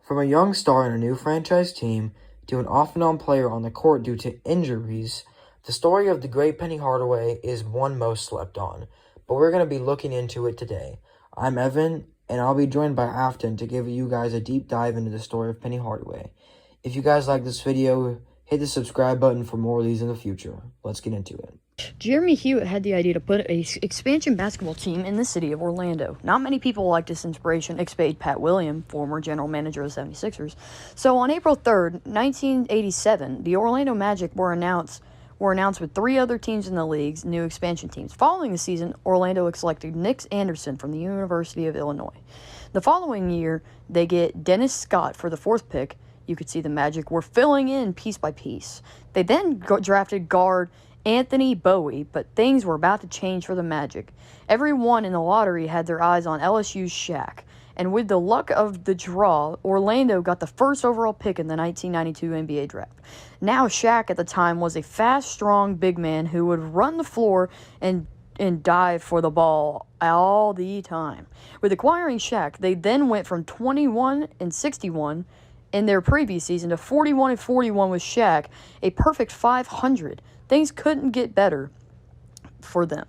From a young star in a new franchise team to an off-and-on player on the court due to injuries, the story of the great Penny Hardaway is one most slept on, but we're going to be looking into it today. I'm Evan, and I'll be joined by Afton to give you guys a deep dive into the story of Penny Hardaway. If you guys like this video, hit the subscribe button for more of these in the future. Let's get into it. Jeremy Hewitt had the idea to put an expansion basketball team in the city of Orlando. Not many people liked this inspiration, except Pat Williams, former general manager of the 76ers. So on April 3rd, 1987, the Orlando Magic were announced with three other teams in the league's new expansion teams. Following the season, Orlando selected Nick Anderson from the University of Illinois. The following year, they get Dennis Scott for the fourth pick. You could see the Magic were filling in piece by piece. They then drafted guard Anthony Bowie, but things were about to change for the Magic. Everyone in the lottery had their eyes on LSU's Shaq, and with the luck of the draw, Orlando got the first overall pick in the 1992 NBA draft. Now Shaq at the time was a fast, strong big man who would run the floor and dive for the ball all the time. With acquiring Shaq, they then went from 21-61 in their previous season to 41-41 with Shaq, a perfect 500. Things couldn't get better for them.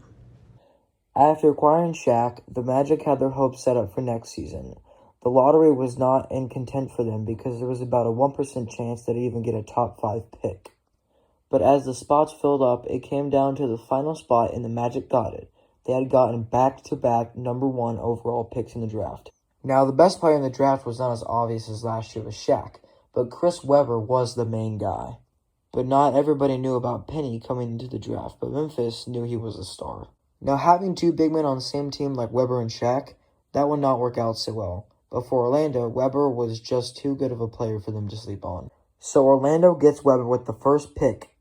After acquiring Shaq, the Magic had their hopes set up for next season. The lottery was not in content for them because there was about a 1% chance they'd even get a top 5 pick. But as the spots filled up, it came down to the final spot and the Magic got it. They had gotten back-to-back number 1 overall picks in the draft. Now, the best player in the draft was not as obvious as last year with Shaq, but Chris Webber was the main guy. But not everybody knew about Penny coming into the draft, but Memphis knew he was a star. Now, having two big men on the same team like Webber and Shaq, that would not work out so well. But for Orlando, Webber was just too good of a player for them to sleep on. So Orlando gets Webber with the first pick.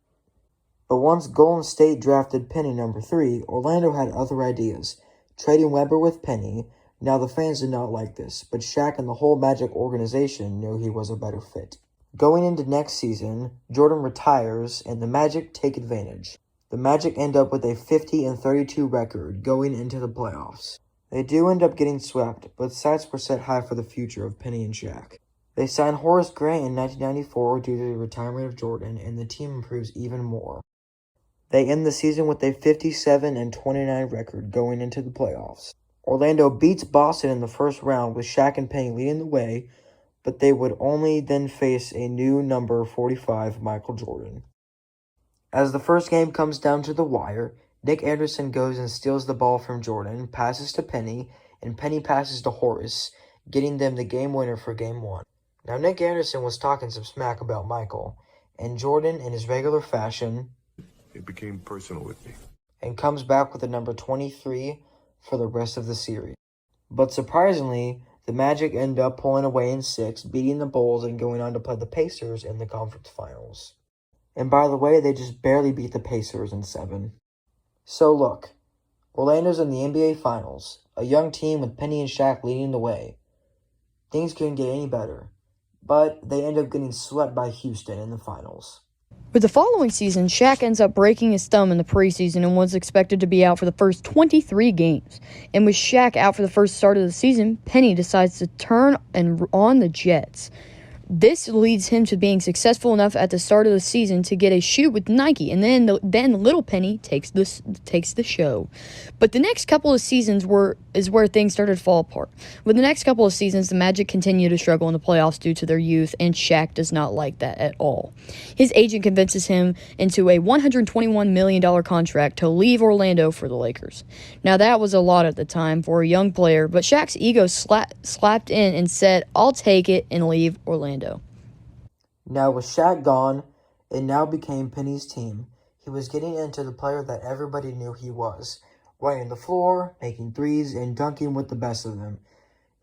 But once Golden State drafted Penny number 3, Orlando had other ideas. Trading Webber with Penny. Now, the fans did not like this, but Shaq and the whole Magic organization knew he was a better fit. Going into next season, Jordan retires, and the Magic take advantage. The Magic end up with a 50-32 record going into the playoffs. They do end up getting swept, but sights were set high for the future of Penny and Shaq. They signed Horace Grant in 1994 due to the retirement of Jordan, and the team improves even more. They end the season with a 57-29 record going into the playoffs. Orlando beats Boston in the first round with Shaq and Penny leading the way, but they would only then face a new number 45, Michael Jordan. As the first game comes down to the wire, Nick Anderson goes and steals the ball from Jordan, passes to Penny, and Penny passes to Horace, getting them the game winner for Game 1. Now, Nick Anderson was talking some smack about Michael, and Jordan, in his regular fashion, it became personal with me, and comes back with the number 23 for the rest of the series. But surprisingly, the Magic end up pulling away in 6, beating the Bulls and going on to play the Pacers in the conference finals. And by the way, they just barely beat the Pacers in 7. So look, Orlando's in the NBA Finals, a young team with Penny and Shaq leading the way. Things couldn't get any better, but they end up getting swept by Houston in the finals. With the following season, Shaq ends up breaking his thumb in the preseason and was expected to be out for the first 23 games. And with Shaq out for the first start of the season, Penny decides to turn on the Jets. This leads him to being successful enough at the start of the season to get a shoe with Nike, and then little Penny takes the show. But the next couple of seasons is where things started to fall apart. With the next couple of seasons, the Magic continue to struggle in the playoffs due to their youth, and Shaq does not like that at all. His agent convinces him into a $121 million contract to leave Orlando for the Lakers. Now, that was a lot at the time for a young player, but Shaq's ego slapped in and said, "I'll take it," and leave Orlando. Now, with Shaq gone, it now became Penny's team. He was getting into the player that everybody knew he was, running the floor, making threes, and dunking with the best of them.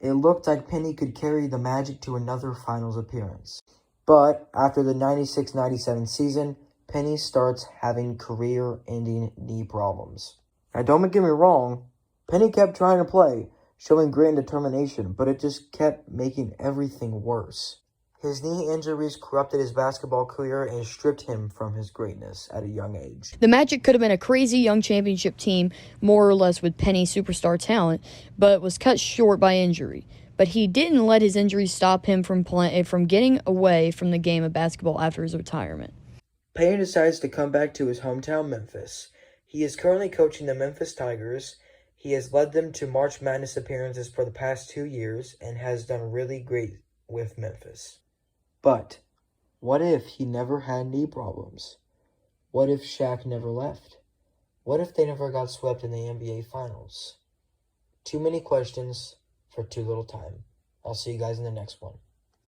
It looked like Penny could carry the Magic to another finals appearance. But after the 96-97 season, Penny starts having career-ending knee problems. Now, don't get me wrong, Penny kept trying to play, showing great determination, but it just kept making everything worse. His knee injuries corrupted his basketball career and stripped him from his greatness at a young age. The Magic could have been a crazy young championship team, more or less with Penny's superstar talent, but was cut short by injury. but he didn't let his injuries stop him from getting away from the game of basketball after his retirement. Payne decides to come back to his hometown, Memphis. He is currently coaching the Memphis Tigers. He has led them to March Madness appearances for the past 2 years and has done really great with Memphis. But what if he never had knee problems? What if Shaq never left? What if they never got swept in the NBA Finals? Too many questions for too little time. I'll see you guys in the next one.